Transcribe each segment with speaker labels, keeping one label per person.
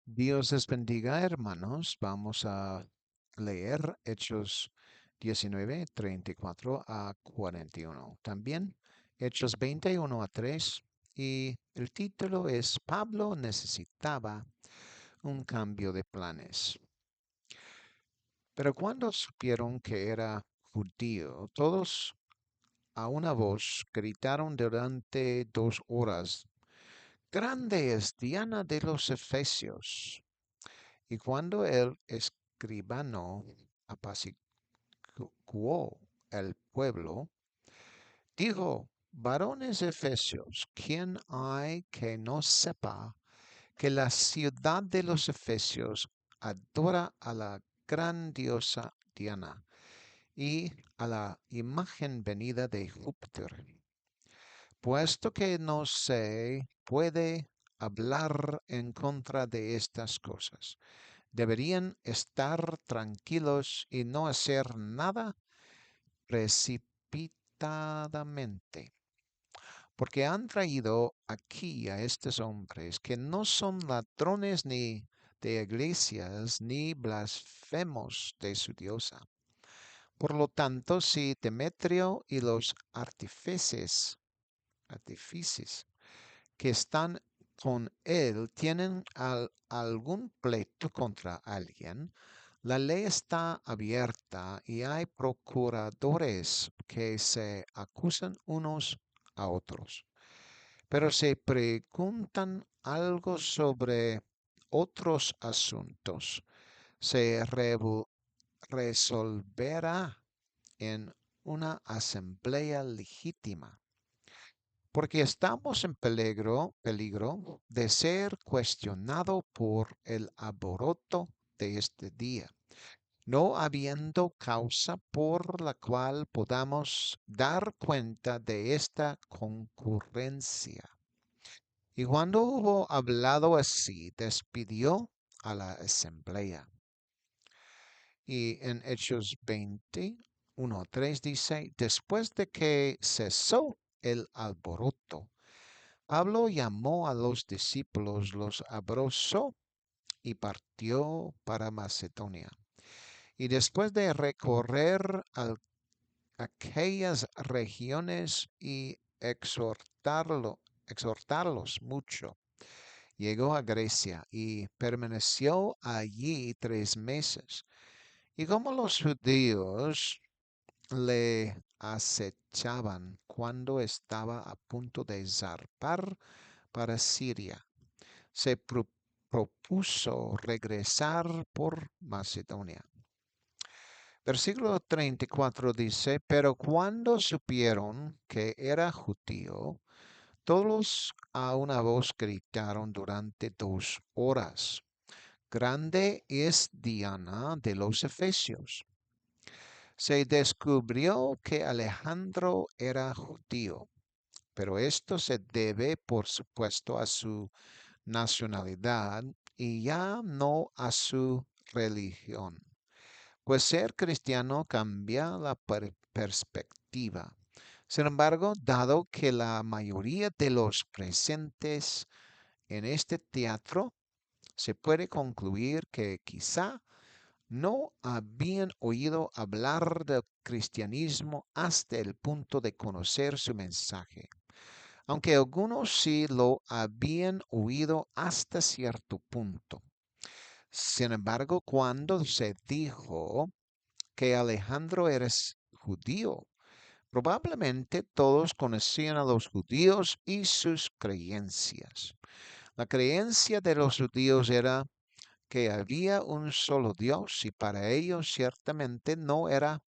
Speaker 1: Dios les bendiga, hermanos. Vamos a leer Hechos 19, 34 a 41. También Hechos 21 a 3. Y el título es Pablo necesitaba un cambio de planes. Pero cuando supieron que era judío, todos a una voz gritaron durante 2 horas, Grande es Diana de los Efesios. Y cuando el escribano apaciguó el pueblo, dijo, varones efesios, ¿quién hay que no sepa que la ciudad de los efesios adora a la gran diosa Diana y a la imagen venida de Júpiter? Puesto que no se puede hablar en contra de estas cosas, deberían estar tranquilos y no hacer nada precipitadamente, porque han traído aquí a estos hombres que no son ladrones ni de iglesias ni blasfemos de su diosa. Por lo tanto, si Demetrio y los artífices que están con él tienen algún pleito contra alguien, la ley está abierta y hay procuradores que se acusan unos a otros. Pero si preguntan algo sobre otros asuntos, se resolverá en una asamblea legítima, porque estamos en peligro de ser cuestionado por el alboroto de este día, no habiendo causa por la cual podamos dar cuenta de esta concurrencia. Y cuando hubo hablado así, despidió a la asamblea. Y en Hechos 20, 1-3 dice, después de que cesó el alboroto, Pablo llamó a los discípulos, los abrazó y partió para Macedonia. Y después de recorrer aquellas regiones y exhortarlos mucho, llegó a Grecia y permaneció allí 3 meses. Y como los judíos le acechaban cuando estaba a punto de zarpar para Siria, se propuso regresar por Macedonia. Versículo 34 dice, pero cuando supieron que era judío, todos a una voz gritaron durante 2 horas, Grande es Diana de los Efesios. Se descubrió que Alejandro era judío, pero esto se debe, por supuesto, a su nacionalidad y ya no a su religión, pues ser cristiano cambia la perspectiva. Sin embargo, dado que la mayoría de los presentes en este teatro se puede concluir que quizá no habían oído hablar del cristianismo hasta el punto de conocer su mensaje, aunque algunos sí lo habían oído hasta cierto punto. Sin embargo, cuando se dijo que Alejandro era judío, probablemente todos conocían a los judíos y sus creencias. La creencia de los judíos era que había un solo Dios y para ellos ciertamente no era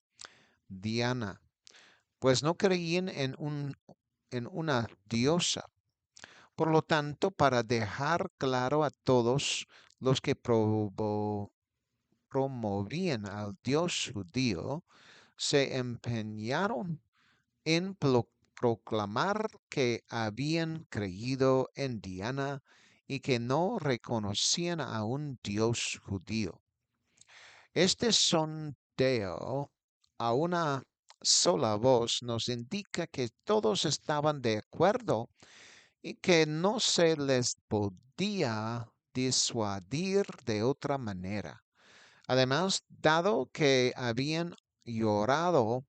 Speaker 1: Diana, pues no creían en una diosa. Por lo tanto, para dejar claro a todos los que promovían al Dios judío, se empeñaron en proclamar que habían creído en Diana y que no reconocían a un Dios judío. Este sondeo a una sola voz nos indica que todos estaban de acuerdo y que no se les podía disuadir de otra manera. Además, dado que habían llorado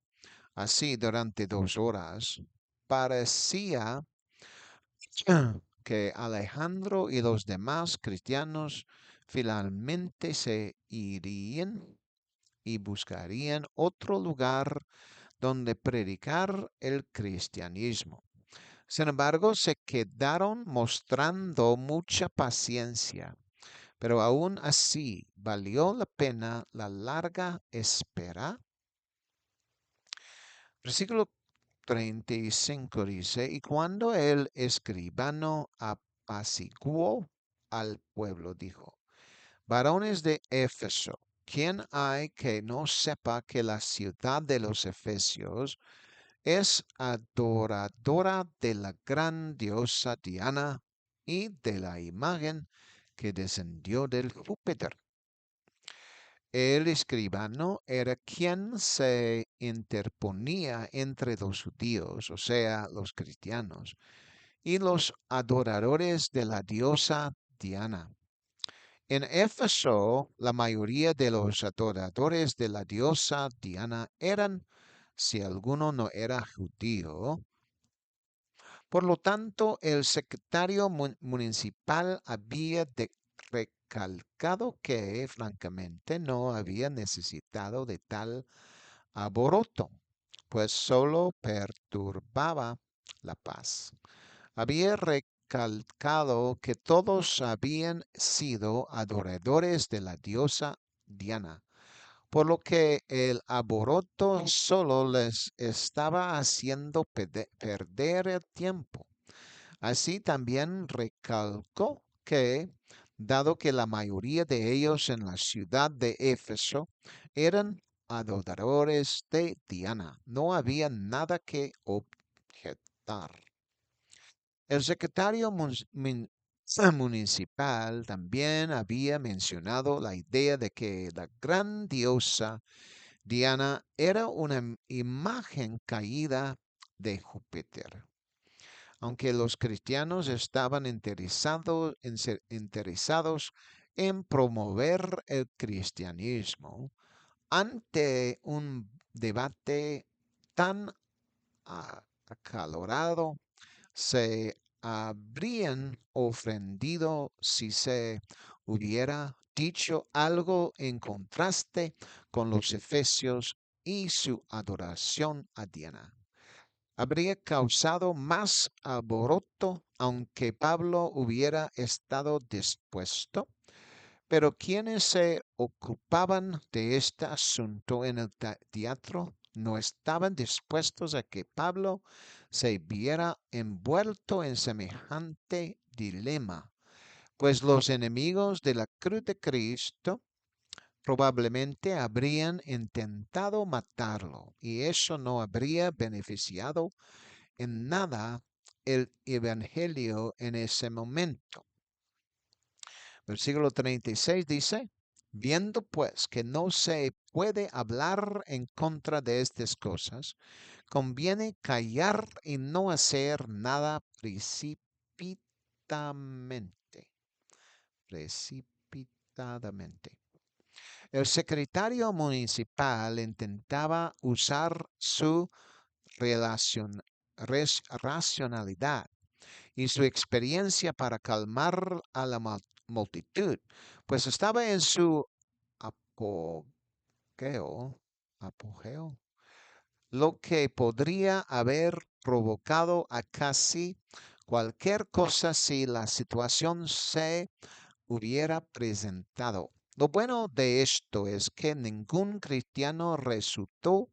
Speaker 1: así durante 2 horas, parecía que Alejandro y los demás cristianos finalmente se irían y buscarían otro lugar donde predicar el cristianismo. Sin embargo, se quedaron mostrando mucha paciencia, pero aún así valió la pena la larga espera. Versículo 35 dice, y cuando el escribano apaciguó al pueblo, dijo, varones de Éfeso, ¿quién hay que no sepa que la ciudad de los Efesios es adoradora de la gran diosa Diana y de la imagen que descendió del Júpiter? El escribano era quien se interponía entre los judíos, o sea, los cristianos, y los adoradores de la diosa Diana. En Éfeso, la mayoría de los adoradores de la diosa Diana eran, si alguno no era judío, por lo tanto, el secretario municipal había recalcado que, francamente, no había necesitado de tal alboroto, pues solo perturbaba la paz. Había recalcado que todos habían sido adoradores de la diosa Diana, por lo que el alboroto solo les estaba haciendo perder el tiempo. Así también recalcó que, dado que la mayoría de ellos en la ciudad de Éfeso eran adoradores de Diana, no había nada que objetar. El secretario municipal también había mencionado la idea de que la gran diosa Diana era una imagen caída de Júpiter. Aunque los cristianos estaban interesados en promover el cristianismo, ante un debate tan acalorado, se habrían ofendido si se hubiera dicho algo en contraste con los efesios y su adoración a Diana. Habría causado más alboroto aunque Pablo hubiera estado dispuesto, pero quienes se ocupaban de este asunto en el teatro no estaban dispuestos a que Pablo se viera envuelto en semejante dilema, pues los enemigos de la cruz de Cristo probablemente habrían intentado matarlo y eso no habría beneficiado en nada el Evangelio en ese momento. Versículo 36 dice, viendo pues que no se puede hablar en contra de estas cosas, conviene callar y no hacer nada precipitadamente. Precipitadamente. El secretario municipal intentaba usar su racionalidad y su experiencia para calmar a la multitud, pues estaba en su apogeo, apogeo, lo que podría haber provocado a casi cualquier cosa si la situación se hubiera presentado. Lo bueno de esto es que ningún cristiano resultó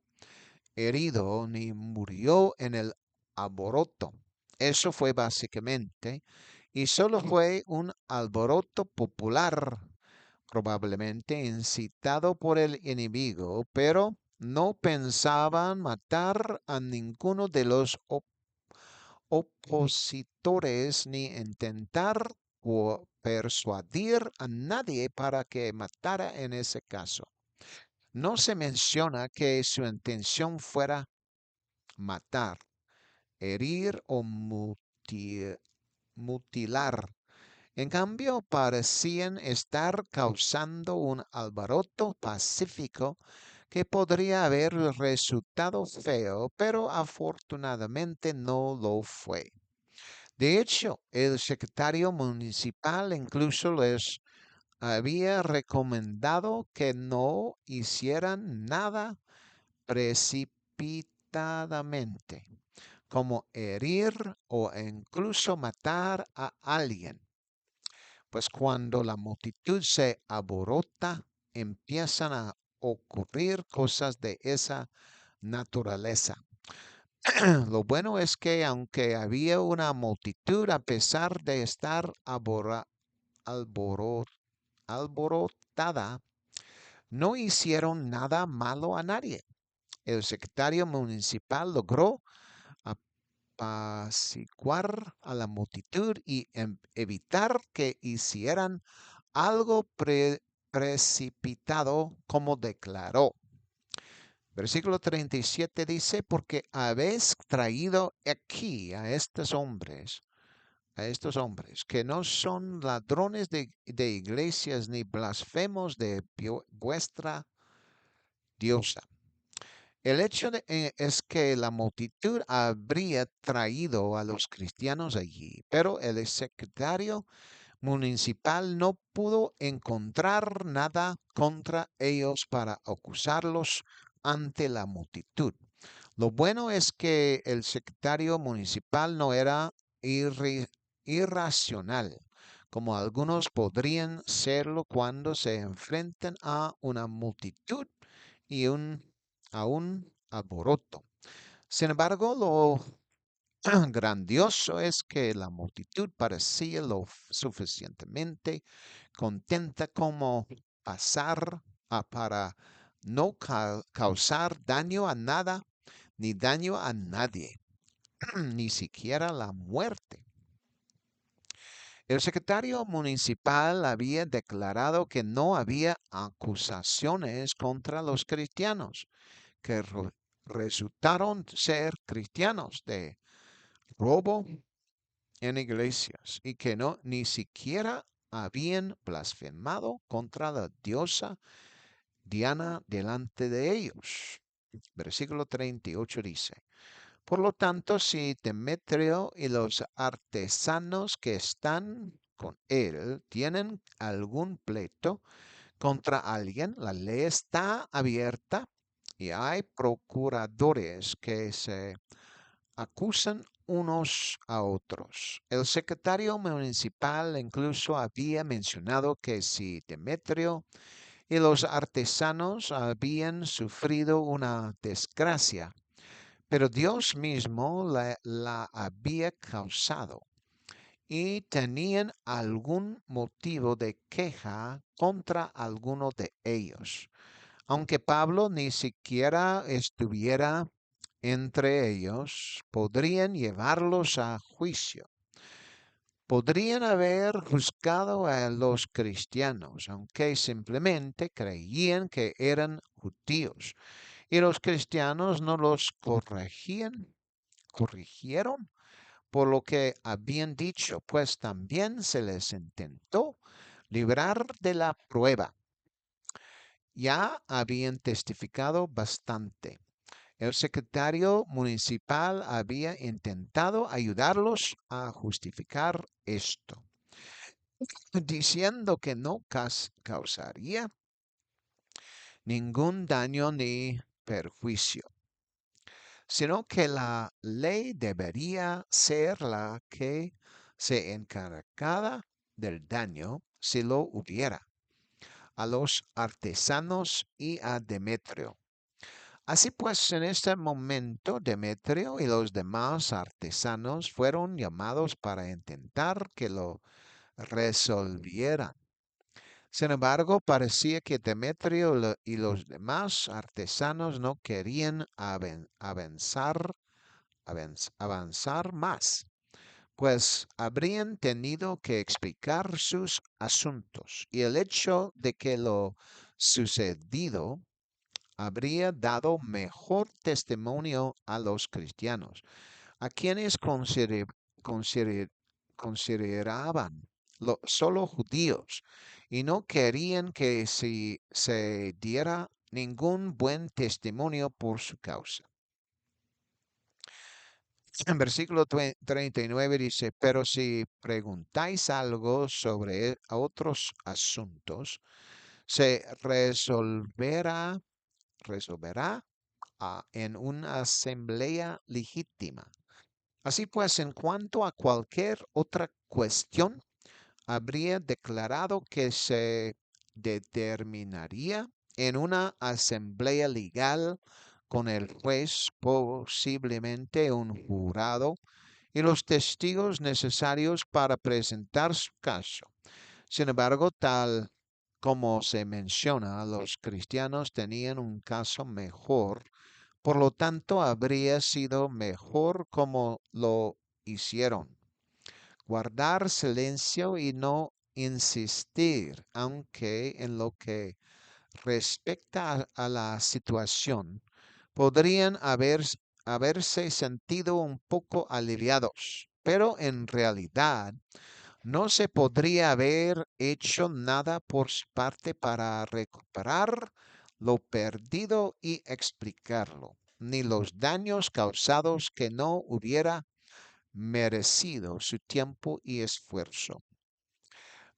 Speaker 1: herido ni murió en el alboroto. Eso fue básicamente, y solo fue un alboroto popular, probablemente incitado por el enemigo, pero no pensaban matar a ninguno de los opositores ni intentar o persuadir a nadie para que matara en ese caso. No se menciona que su intención fuera matar, herir o mutilar. En cambio, parecían estar causando un alboroto pacífico que podría haber resultado feo, pero afortunadamente no lo fue. De hecho, el secretario municipal incluso les había recomendado que no hicieran nada precipitadamente, como herir o incluso matar a alguien, pues cuando la multitud se aborota, empiezan a ocurrir cosas de esa naturaleza. Lo bueno es que aunque había una multitud, a pesar de estar alboro- alborotada, no hicieron nada malo a nadie. El secretario municipal logró apaciguar a la multitud y evitar que hicieran algo precipitado, como declaró. Versículo 37 dice, porque habéis traído aquí a estos hombres que no son ladrones de iglesias ni blasfemos de vuestra diosa. El hecho es que la multitud habría traído a los cristianos allí, pero el secretario municipal no pudo encontrar nada contra ellos para acusarlos ante la multitud. Lo bueno es que el secretario municipal no era irracional, como algunos podrían serlo cuando se enfrentan a una multitud y a un alboroto. Sin embargo, lo grandioso es que la multitud parecía lo suficientemente contenta como pasar para no causar daño a nada ni daño a nadie, ni siquiera la muerte. El secretario municipal había declarado que no había acusaciones contra los cristianos que resultaron ser cristianos de robo en iglesias y que no ni siquiera habían blasfemado contra la diosa Diana delante de ellos. Versículo 38 dice, por lo tanto, si Demetrio y los artesanos que están con él tienen algún pleito contra alguien, la ley está abierta y hay procuradores que se acusan unos a otros. El secretario municipal incluso había mencionado que si Demetrio y los artesanos habían sufrido una desgracia, pero Dios mismo la había causado y tenían algún motivo de queja contra alguno de ellos. Aunque Pablo ni siquiera estuviera entre ellos, podrían llevarlos a juicio. Podrían haber juzgado a los cristianos, aunque simplemente creían que eran judíos. Y los cristianos no los corrigieron por lo que habían dicho, pues también se les intentó librar de la prueba. Ya habían testificado bastante. El secretario municipal había intentado ayudarlos a justificar esto, diciendo que no causaría ningún daño ni perjuicio, sino que la ley debería ser la que se encargara del daño si lo hubiera, a los artesanos y a Demetrio. Así pues, en este momento, Demetrio y los demás artesanos fueron llamados para intentar que lo resolvieran. Sin embargo, parecía que Demetrio y los demás artesanos no querían avanzar más, pues habrían tenido que explicar sus asuntos y el hecho de que lo sucedido habría dado mejor testimonio a los cristianos, a quienes consideraban solo judíos, y no querían que se diera ningún buen testimonio por su causa. En versículo 39 dice, pero si preguntáis algo sobre otros asuntos, se resolverá en una asamblea legítima. Así pues, en cuanto a cualquier otra cuestión, habría declarado que se determinaría en una asamblea legal con el juez, posiblemente un jurado, y los testigos necesarios para presentar su caso. Sin embargo, tal como se menciona, los cristianos tenían un caso mejor, por lo tanto habría sido mejor como lo hicieron. Guardar silencio y no insistir, aunque en lo que respecta a la situación, podrían haberse sentido un poco aliviados, pero en realidad no se podría haber hecho nada por su parte para recuperar lo perdido y explicarlo, ni los daños causados que no hubiera merecido su tiempo y esfuerzo.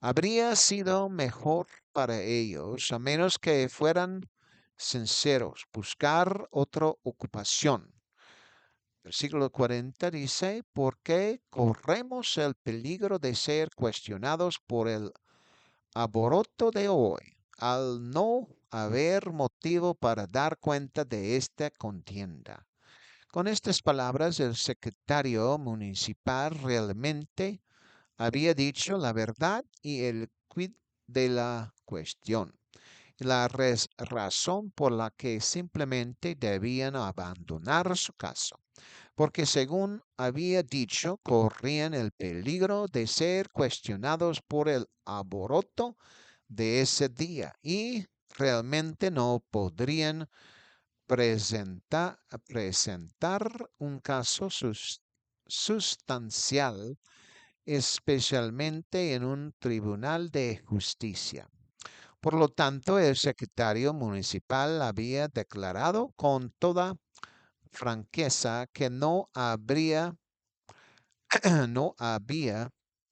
Speaker 1: Habría sido mejor para ellos, a menos que fueran sinceros, buscar otra ocupación. Versículo 40 dice, ¿por qué corremos el peligro de ser cuestionados por el alboroto de hoy, al no haber motivo para dar cuenta de esta contienda? Con estas palabras, el secretario municipal realmente había dicho la verdad y el quid de la cuestión, la razón por la que simplemente debían abandonar su caso, porque según había dicho, corrían el peligro de ser cuestionados por el alboroto de ese día y realmente no podrían presentar un caso sustancial, especialmente en un tribunal de justicia. Por lo tanto, el secretario municipal había declarado con toda franqueza que no había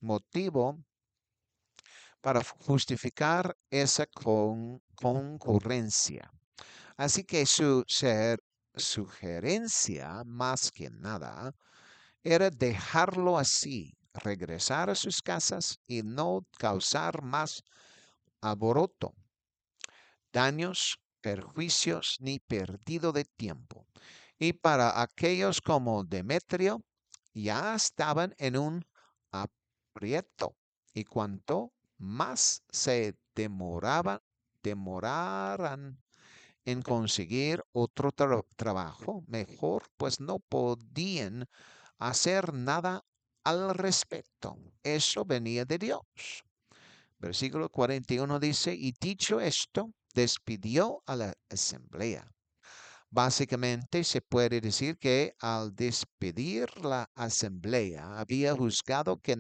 Speaker 1: motivo para justificar esa concurrencia. Así que su sugerencia, más que nada, era dejarlo así, regresar a sus casas y no causar más alboroto, daños, perjuicios ni perdido de tiempo. Y para aquellos como Demetrio, ya estaban en un aprieto. Y cuanto más se demoraran en conseguir otro trabajo mejor, pues no podían hacer nada al respecto. Eso venía de Dios. Versículo 41 dice, y dicho esto, despidió a la asamblea. Básicamente se puede decir que al despedir la asamblea había juzgado que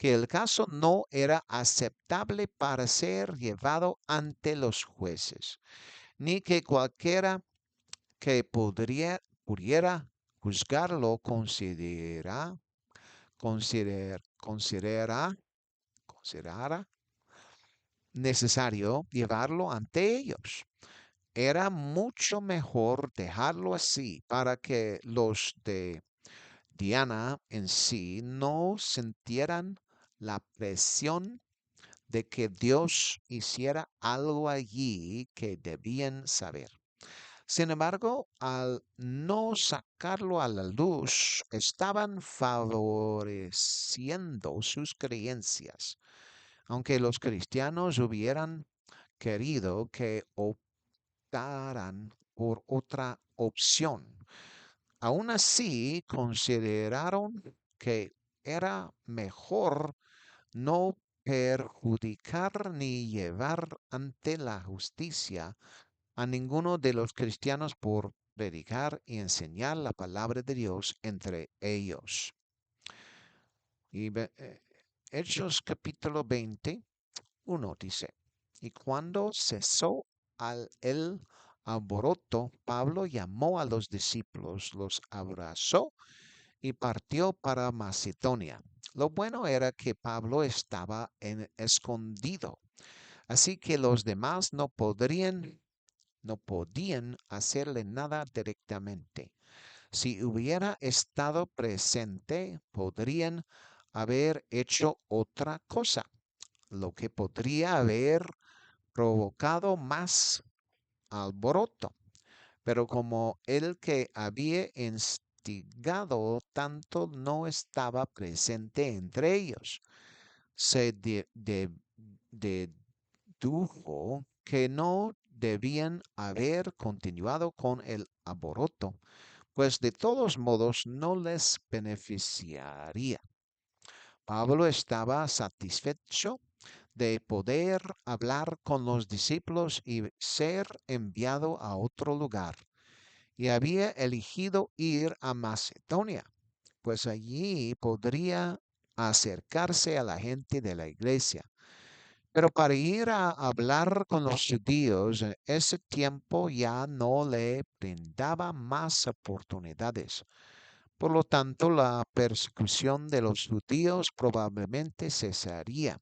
Speaker 1: el caso no era aceptable para ser llevado ante los jueces, ni que cualquiera que pudiera juzgarlo considerara necesario llevarlo ante ellos. Era mucho mejor dejarlo así para que los de Diana en sí no sintieran la presión de que Dios hiciera algo allí que debían saber. Sin embargo, al no sacarlo a la luz, estaban favoreciendo sus creencias, aunque los cristianos hubieran querido que optaran por otra opción. Aún así, consideraron que era mejor no perjudicar ni llevar ante la justicia a ninguno de los cristianos por predicar y enseñar la palabra de Dios entre ellos. Y Hechos capítulo 21 dice, y cuando cesó el alboroto, Pablo llamó a los discípulos, los abrazó y partió para Macedonia. Lo bueno era que Pablo estaba escondido, así que los demás no podían hacerle nada directamente. Si hubiera estado presente, podrían haber hecho otra cosa, lo que podría haber provocado más alboroto. Pero como el que había instigado tanto no estaba presente entre ellos, se dedujo que no debían haber continuado con el alboroto, pues de todos modos no les beneficiaría. Pablo estaba satisfecho de poder hablar con los discípulos y ser enviado a otro lugar, y había elegido ir a Macedonia, pues allí podría acercarse a la gente de la iglesia. Pero para ir a hablar con los judíos en ese tiempo ya no le brindaba más oportunidades. Por lo tanto, la persecución de los judíos probablemente cesaría,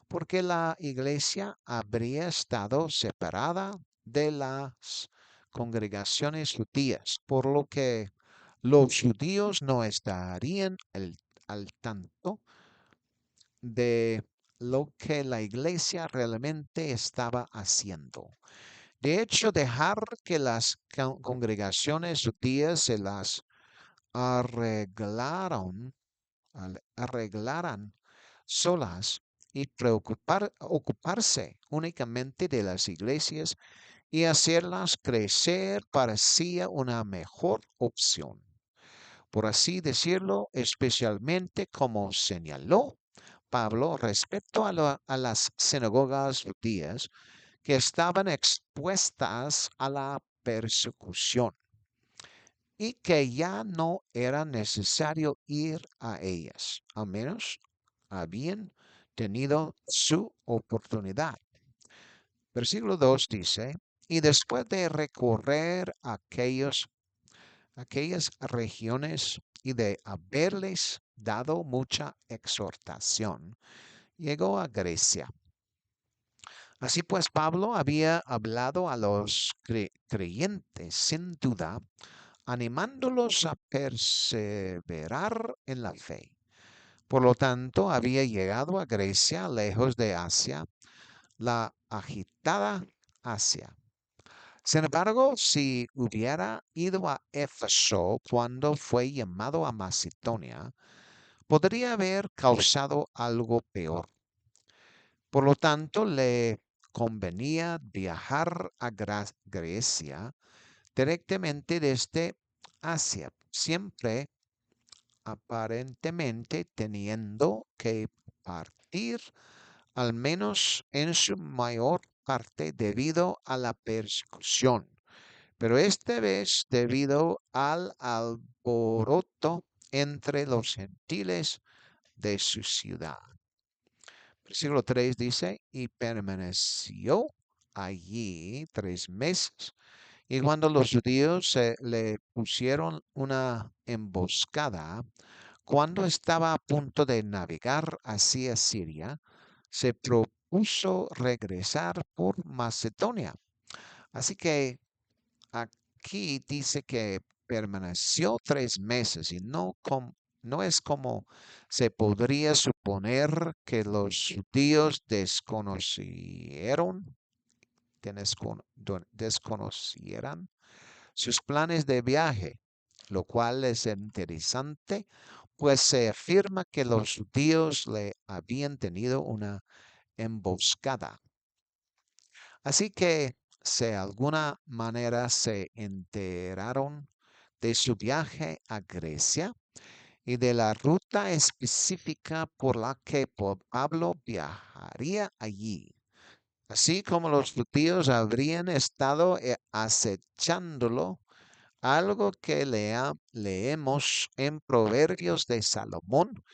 Speaker 1: porque la iglesia habría estado separada de las congregaciones judías, por lo que los judíos no estarían al tanto de lo que la iglesia realmente estaba haciendo. De hecho, dejar que las congregaciones judías se las arreglaron, arreglaran solas y ocuparse únicamente de las iglesias y hacerlas crecer parecía una mejor opción. Por así decirlo, especialmente como señaló Pablo respecto a las sinagogas judías que estaban expuestas a la persecución y que ya no era necesario ir a ellas, al menos habían tenido su oportunidad. Versículo 2 dice, y después de recorrer aquellas regiones y de haberles dado mucha exhortación, llegó a Grecia. Así pues, Pablo había hablado a los creyentes sin duda, animándolos a perseverar en la fe. Por lo tanto, había llegado a Grecia, lejos de Asia, la agitada Asia. Sin embargo, si hubiera ido a Éfeso cuando fue llamado a Macedonia, podría haber causado algo peor. Por lo tanto, le convenía viajar a Grecia directamente desde Asia, siempre aparentemente teniendo que partir, al menos en su mayor parte, debido a la persecución, pero esta vez debido al alboroto entre los gentiles de su ciudad. Versículo 3 dice, y permaneció allí 3 meses. Y cuando los judíos se le pusieron una emboscada, cuando estaba a punto de navegar hacia Siria, se propuso regresar por Macedonia. Así que aquí dice que permaneció 3 meses y no es como se podría suponer que los judíos desconocieran sus planes de viaje, lo cual es interesante, pues se afirma que los judíos le habían tenido una emboscada. Así que de alguna manera se enteraron de su viaje a Grecia y de la ruta específica por la que Pablo viajaría allí, así como los judíos habrían estado acechándolo, algo que leemos en Proverbios de Salomón,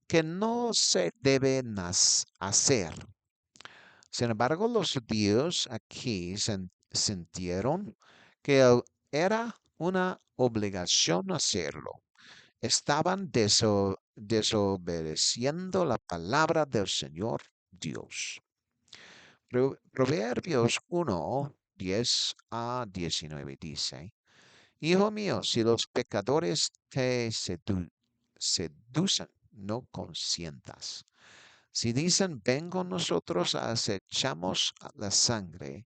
Speaker 1: que no se debe hacer. Sin embargo, los judíos aquí sintieron que era una obligación hacerlo. Estaban desobedeciendo la palabra del Señor Dios. Proverbios 1, 10 a 19 dice, Hijo mío, si los pecadores te seducen, no consientas. Si dicen, vengo nosotros, acechamos la sangre,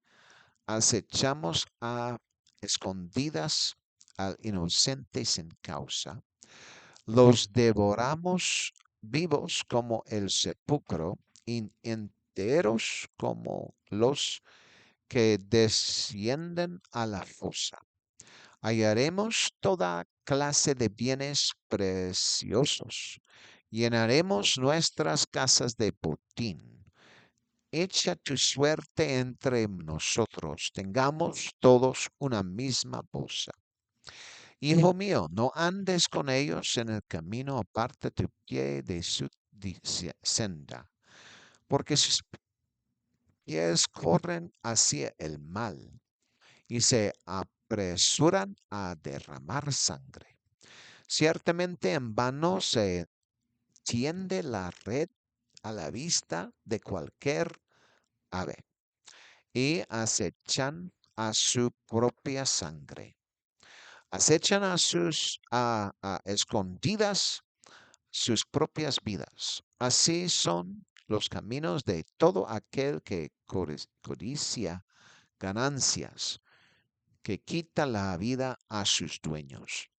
Speaker 1: acechamos a escondidas al inocente sin causa, los devoramos vivos como el sepulcro, enteros como los que descienden a la fosa. Hallaremos toda clase de bienes preciosos. Llenaremos nuestras casas de botín. Echa tu suerte entre nosotros. Tengamos todos una misma bolsa. Hijo mío, no andes con ellos en el camino, aparta tu pie de su senda, porque sus pies corren hacia el mal y se apresuran a derramar sangre. Ciertamente en vano se tiende la red a la vista de cualquier ave y acechan a su propia sangre. Acechan a sus a escondidas sus propias vidas. Así son los caminos de todo aquel que codicia ganancias, que quita la vida a sus dueños.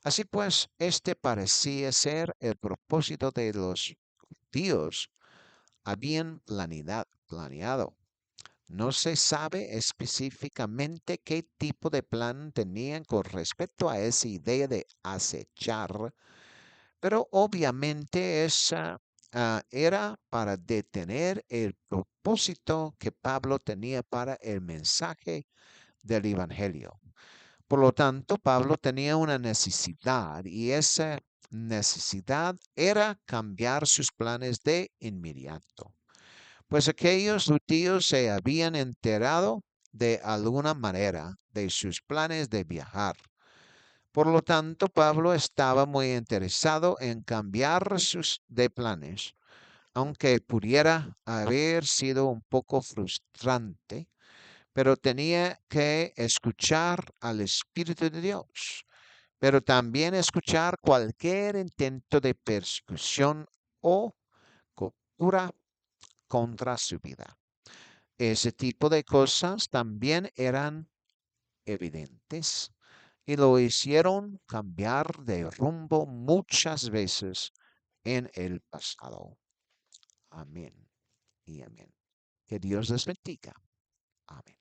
Speaker 1: Así pues, este parecía ser el propósito de los judíos. Habían planeado. No se sabe específicamente qué tipo de plan tenían con respecto a esa idea de acechar, pero obviamente esa era para detener el propósito que Pablo tenía para el mensaje del Evangelio. Por lo tanto, Pablo tenía una necesidad y esa necesidad era cambiar sus planes de inmediato. Pues aquellos judíos se habían enterado de alguna manera de sus planes de viajar. Por lo tanto, Pablo estaba muy interesado en cambiar sus de planes, aunque pudiera haber sido un poco frustrante, pero tenía que escuchar al Espíritu de Dios, pero también escuchar cualquier intento de persecución o captura contra su vida. Ese tipo de cosas también eran evidentes y lo hicieron cambiar de rumbo muchas veces en el pasado. Amén y amén. Que Dios les bendiga. Amén.